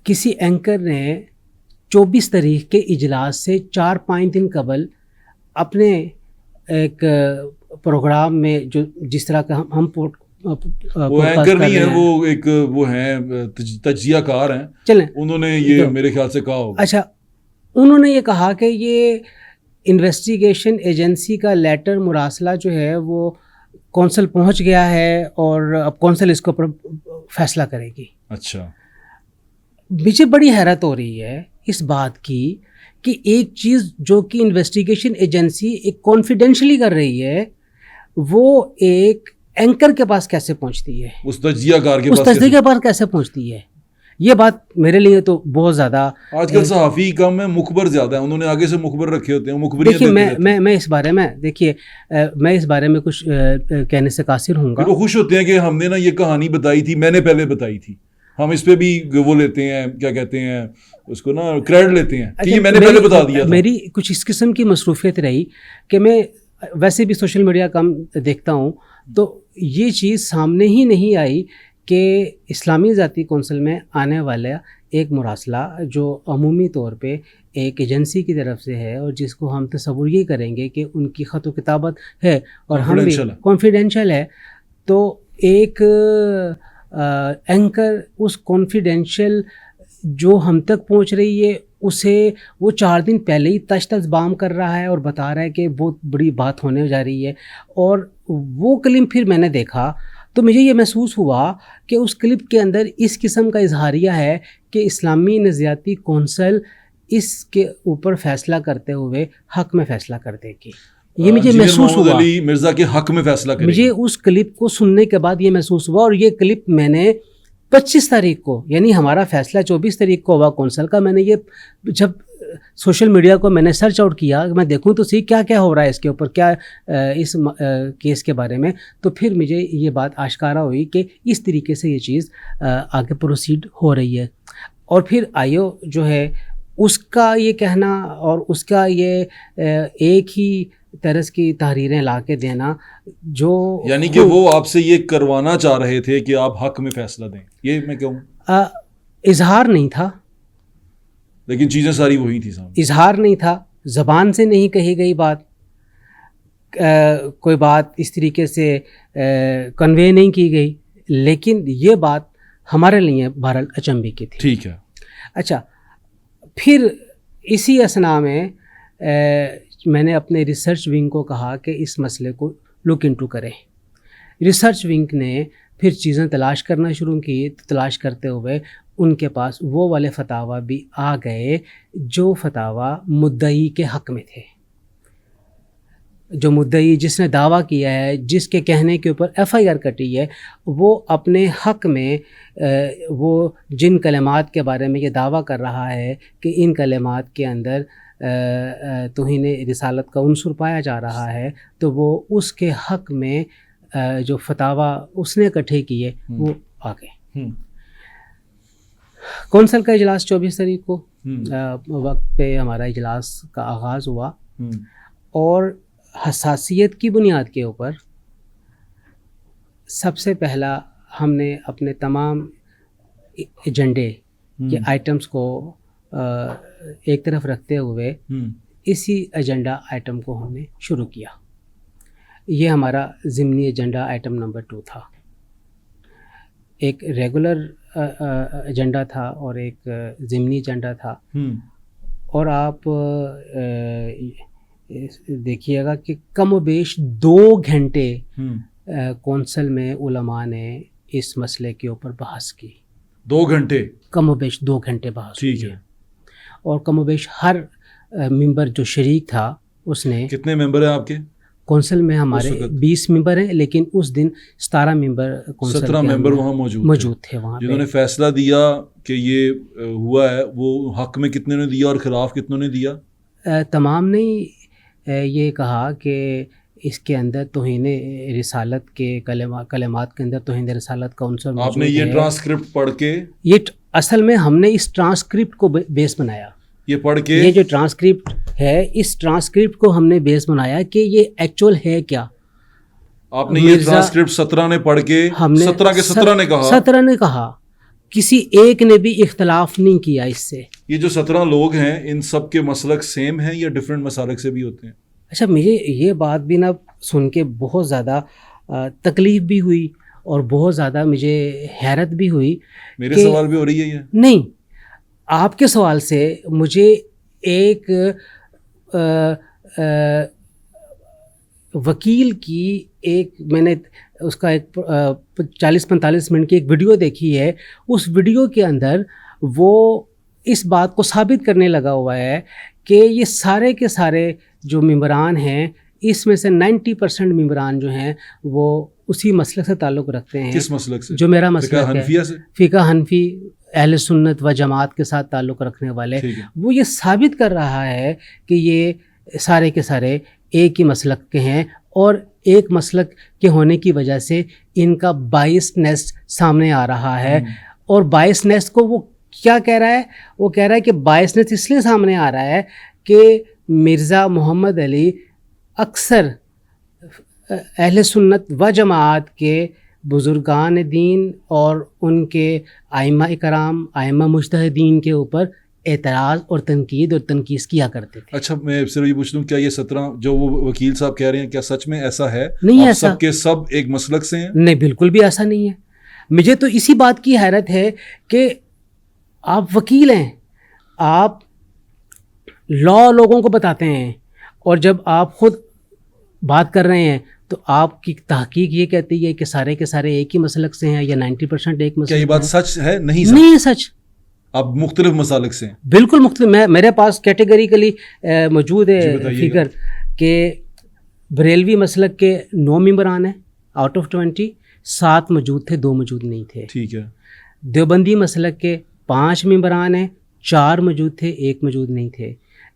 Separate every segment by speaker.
Speaker 1: کسی اینکر نے 24 تاریخ کے اجلاس سے 4-5 دن قبل اپنے ایک پروگرام میں جو جس طرح کا ہم
Speaker 2: وہ اینکر نہیں ہے, وہ ایک وہ ہیں تجزیہ کار ہیں, چلیں انہوں نے یہ میرے خیال سے کہا ہوگا.
Speaker 1: اچھا, انہوں نے یہ کہا کہ یہ انویسٹیگیشن ایجنسی کا لیٹر مراسلہ جو ہے وہ کونسل پہنچ گیا ہے اور اب کونسل اس کے اوپر فیصلہ کرے گی.
Speaker 2: اچھا,
Speaker 1: مجھے بڑی حیرت ہو رہی ہے اس بات کی کہ ایک چیز جو کہ انویسٹیگیشن ایجنسی ایک کانفیڈینشلی کر رہی ہے وہ ایک اینکر کے پاس کیسے پہنچتی ہے,
Speaker 2: اس تجزیہ کار کے
Speaker 1: پاس کیسے پہنچتی ہے. یہ بات میرے لیے تو بہت زیادہ,
Speaker 2: آج کل صحافی کم ہے, مخبر زیادہ ہیں, انہوں نے آگے سے مخبر رکھے ہوتے ہیں.
Speaker 1: دیکھیے میں اس بارے میں میں اس بارے میں کچھ کہنے سے قاصر ہوں گا.
Speaker 2: وہ خوش ہوتے ہیں کہ ہم نے نا یہ کہانی بتائی تھی, میں نے پہلے بتائی تھی, ہم اس پہ بھی وہ لیتے ہیں, کیا کہتے ہیں اس کو نا, کریڈٹ لیتے ہیں کہ یہ میں نے پہلے بتا دیا تھا.
Speaker 1: میری کچھ اس قسم کی مصروفیت رہی کہ میں ویسے بھی سوشل میڈیا کم دیکھتا ہوں, تو یہ چیز سامنے ہی نہیں آئی کہ اسلامی ذاتی کونسل میں آنے والا ایک مراسلہ جو عمومی طور پہ ایک ایجنسی کی طرف سے ہے اور جس کو ہم تصور یہ کریں گے کہ ان کی خط و کتابت ہے اور ہم بھی کانفیڈینشیل ہے, تو ایک اینکر اس کانفیڈینشیل جو ہم تک پہنچ رہی ہے اسے وہ 4 دن پہلے ہی تش بام کر رہا ہے اور بتا رہا ہے کہ بہت بڑی بات ہونے جا رہی ہے. اور وہ کلپ پھر میں نے دیکھا تو مجھے یہ محسوس ہوا کہ اس کلپ کے اندر اس قسم کا اظہاریہ ہے کہ اسلامی نظریاتی کونسل اس کے اوپر فیصلہ کرتے ہوئے حق میں فیصلہ کر دے گی. یہ مجھے محسوس ہوا
Speaker 2: مرزا کے حق میں فیصلہ کرے گی.
Speaker 1: مجھے اس کلپ کو سننے کے بعد یہ محسوس ہوا, اور یہ کلپ میں نے 25 تاریخ کو, یعنی ہمارا فیصلہ 24 تاریخ کو ہوا کونسل کا, میں نے یہ جب سوشل میڈیا کو میں نے سرچ آؤٹ کیا میں دیکھوں تو صحیح کیا کیا ہو رہا ہے اس کے اوپر, کیا اس کیس کے بارے میں, تو پھر مجھے یہ بات آشکارا ہوئی کہ اس طریقے سے یہ چیز آگے پروسیڈ ہو رہی ہے. اور پھر آئیو جو ہے اس کا یہ کہنا اور اس کا یہ ایک ہی طرز کی تحریریں لا کے دینا, جو
Speaker 2: یعنی کہ وہ آپ سے یہ کروانا چاہ رہے تھے کہ آپ حق میں فیصلہ دیں, یہ میں کہوں
Speaker 1: اظہار نہیں تھا,
Speaker 2: لیکن چیزیں ساری وہی تھی سامنے.
Speaker 1: اظہار نہیں تھا, زبان سے نہیں کہی گئی بات, کوئی بات اس طریقے سے کنوے نہیں کی گئی, لیکن یہ بات ہمارے لیے بہرحال اچنبے کی تھی.
Speaker 2: ٹھیک ہے.
Speaker 1: اچھا, پھر اسی اثنا میں نے اپنے ریسرچ ونگ کو کہا کہ اس مسئلے کو لک انٹو کریں. ریسرچ ونگ نے پھر چیزیں تلاش کرنا شروع کی, تلاش کرتے ہوئے ان کے پاس وہ والے فتاوی بھی آ گئے جو فتاوی مدعی کے حق میں تھے, جو مدعی جس نے دعویٰ کیا ہے, جس کے کہنے کے اوپر FIR کٹی ہے, وہ اپنے حق میں وہ جن کلمات کے بارے میں یہ دعویٰ کر رہا ہے کہ ان کلمات کے اندر توہین رسالت کا عنصر پایا جا رہا ہے, تو وہ اس کے حق میں جو فتاوی اس نے اکٹھے کیے وہ آ گئے. کونسل کا اجلاس 24 تاریخ کو وقت پہ ہمارا اجلاس کا آغاز ہوا, اور حساسیت کی بنیاد کے اوپر سب سے پہلا ہم نے اپنے تمام ایجنڈے کے آئٹمز کو ایک طرف رکھتے ہوئے اسی ایجنڈا آئٹم کو ہم نے شروع کیا. یہ ہمارا ضمنی ایجنڈا آئٹم نمبر 2 تھا. ایک ریگولر ایجنڈا تھا اور ایک ضمنی ایجنڈا تھا, اور آپ دیکھیے گا کہ کم و بیش 2 گھنٹے کونسل میں علماء نے اس مسئلے کے اوپر بحث کی.
Speaker 2: 2 گھنٹے
Speaker 1: کم و بیش 2 گھنٹے بحث کی.
Speaker 2: ٹھیک ہے.
Speaker 1: اور کم و بیش ہر ممبر جو شریک تھا اس نے,
Speaker 2: کتنے ممبر ہیں آپ کے
Speaker 1: کونسل میں؟ ہمارے 20 ممبر ہیں, لیکن اس دن 17 ممبر کونسل
Speaker 2: 17 ممبر وہاں
Speaker 1: موجود تھے وہاں
Speaker 2: جنہوں نے فیصلہ دیا کہ یہ ہوا ہے. وہ حق میں کتنے نے دیا اور خلاف کتنوں نے دیا؟
Speaker 1: تمام نے یہ کہا کہ اس کے اندر توہین رسالت کے کلمات کے اندر توہین رسالت کا عنصر موجود ہے.
Speaker 2: آپ نے یہ ٹرانسکرپٹ پڑھ کے,
Speaker 1: یہ اصل میں ہم نے اس ٹرانسکرپٹ کو بیس بنایا,
Speaker 2: یہ پڑھ کے,
Speaker 1: یہ جو ٹرانسکرپٹ ہے اس ٹرانسکرپٹ کو ہم نے بیس بنایا کہ یہ ایکچوئل ہے کیا.
Speaker 2: آپ نے یہ ٹرانسکرپٹ 17 نے پڑھ کے, 17 کے 17 نے کہا
Speaker 1: کسی ایک نے بھی اختلاف نہیں کیا اس سے.
Speaker 2: یہ جو 17 لوگ ہیں ان سب کے مسلک سیم ہیں یا ڈفرینٹ مسالک سے بھی ہوتے ہیں؟
Speaker 1: اچھا مجھے یہ بات بھی نا سن کے بہت زیادہ تکلیف بھی ہوئی اور بہت زیادہ مجھے حیرت بھی ہوئی.
Speaker 2: میرے سوال بھی ہو رہی ہے یہ؟
Speaker 1: نہیں, آپ کے سوال سے مجھے ایک وکیل کی میں نے اس کا ایک 40-45 منٹ کی ایک ویڈیو دیکھی ہے. اس ویڈیو کے اندر وہ اس بات کو ثابت کرنے لگا ہوا ہے کہ یہ سارے کے سارے جو ممبران ہیں اس میں سے 90% ممبران جو ہیں وہ اسی مسلک سے تعلق رکھتے ہیں.
Speaker 2: کس مسلک سے؟
Speaker 1: جو میرا مسلک ہے فقہ حنفی, اہل سنت و جماعت کے ساتھ تعلق رکھنے والے. وہ یہ ثابت کر رہا ہے کہ یہ سارے کے سارے ایک ہی مسلک کے ہیں اور ایک مسلک کے ہونے کی وجہ سے ان کا بائسنس سامنے آ رہا ہے. اور بائسنس کو وہ کیا کہہ رہا ہے؟ وہ کہہ رہا ہے کہ بائسنس اس لیے سامنے آ رہا ہے کہ مرزا محمد علی اکثر اہل سنت و جماعت کے بزرگان دین اور ان کے ائمہ کرام, ائمہ مجتہدین کے اوپر اعتراض اور تنقید اور تنقیص کیا کرتے تھے.
Speaker 2: اچھا میں صرف یہ پوچھ لوں, کیا یہ 17 جو وہ وکیل صاحب کہہ رہے ہیں کیا سچ میں ایسا ہے؟
Speaker 1: نہیں ایسا,
Speaker 2: سب کے سب ایک مسلک سے ہیں؟
Speaker 1: نہیں بالکل بھی ایسا نہیں ہے. مجھے تو اسی بات کی حیرت ہے کہ آپ وکیل ہیں, آپ لا لوگوں کو بتاتے ہیں اور جب آپ خود بات کر رہے ہیں تو آپ کی تحقیق یہ کہتی ہے کہ سارے کے سارے ایک ہی مسلک سے ہیں یا 90% ایک مسلک.
Speaker 2: کیا یہ بات سچ ہے؟ نہیں
Speaker 1: ہے سچ.
Speaker 2: اب مختلف مسالک سے ہیں؟
Speaker 1: بالکل مختلف. میرے پاس کیٹیگریکلی موجود ہے فگر کہ بریلوی مسلک کے 9 ممبران ہیں آؤٹ آف 20, 7 موجود تھے, 2 موجود نہیں تھے.
Speaker 2: ٹھیک ہے.
Speaker 1: دیوبندی مسلک کے 5 ممبران ہیں, 4 موجود تھے, 1 موجود نہیں تھے.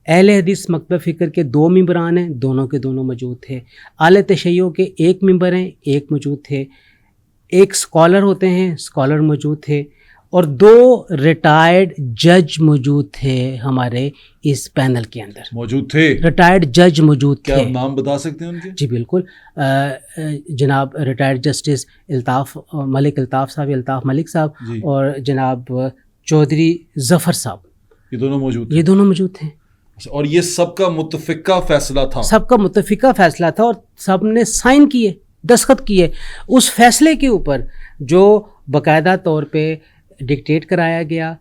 Speaker 1: اہل حدیث مکتب فکر کے 2 ممبران ہیں, دونوں کے دونوں موجود تھے. اعلی تشیع کے 1 ممبر ہیں, 1 موجود تھے. 1 اسکالر ہوتے ہیں, اسکالر موجود تھے. اور 2 ریٹائرڈ جج موجود تھے ہمارے اس پینل کے اندر.
Speaker 2: موجود تھے
Speaker 1: ریٹائرڈ جج موجود تھے.
Speaker 2: کیا نام بتا سکتے ہیں ان کے؟
Speaker 1: جی بالکل. جناب ریٹائرڈ جسٹس الطاف ملک صاحب
Speaker 2: جی.
Speaker 1: اور جناب چودھری ظفر صاحب,
Speaker 2: یہ دونوں موجود
Speaker 1: یہ دونوں موجود تھے.
Speaker 2: اور یہ سب کا متفقہ فیصلہ تھا؟
Speaker 1: سب کا متفقہ فیصلہ تھا اور سب نے سائن کیے, دستخط کیے اس فیصلے کے اوپر جو باقاعدہ طور پہ ڈکٹیٹ کرایا گیا,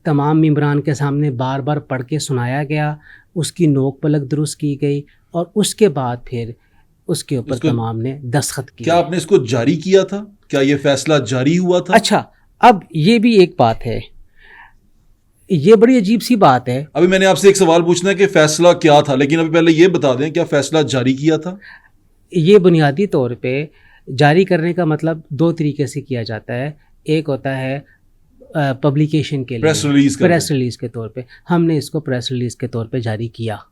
Speaker 1: تمام ممبران کے سامنے بار بار پڑھ کے سنایا گیا, اس کی نوک پلک درست کی گئی اور اس کے بعد پھر اس کے اوپر تمام نے دستخط کیا.
Speaker 2: کیا آپ نے اس کو جاری کیا تھا؟ کیا یہ فیصلہ جاری ہوا تھا؟
Speaker 1: اچھا اب یہ بھی ایک بات ہے, یہ بڑی عجیب سی بات ہے.
Speaker 2: ابھی میں نے آپ سے ایک سوال پوچھنا ہے کہ فیصلہ کیا تھا, لیکن ابھی پہلے یہ بتا دیں کیا فیصلہ جاری کیا تھا؟
Speaker 1: یہ بنیادی طور پہ جاری کرنے کا مطلب 2 طریقے سے کیا جاتا ہے. ایک ہوتا ہے پبلیکیشن کے لیے,
Speaker 2: پریس ریلیز
Speaker 1: کے طور پہ. ہم نے اس کو پریس ریلیز کے طور پہ جاری کیا.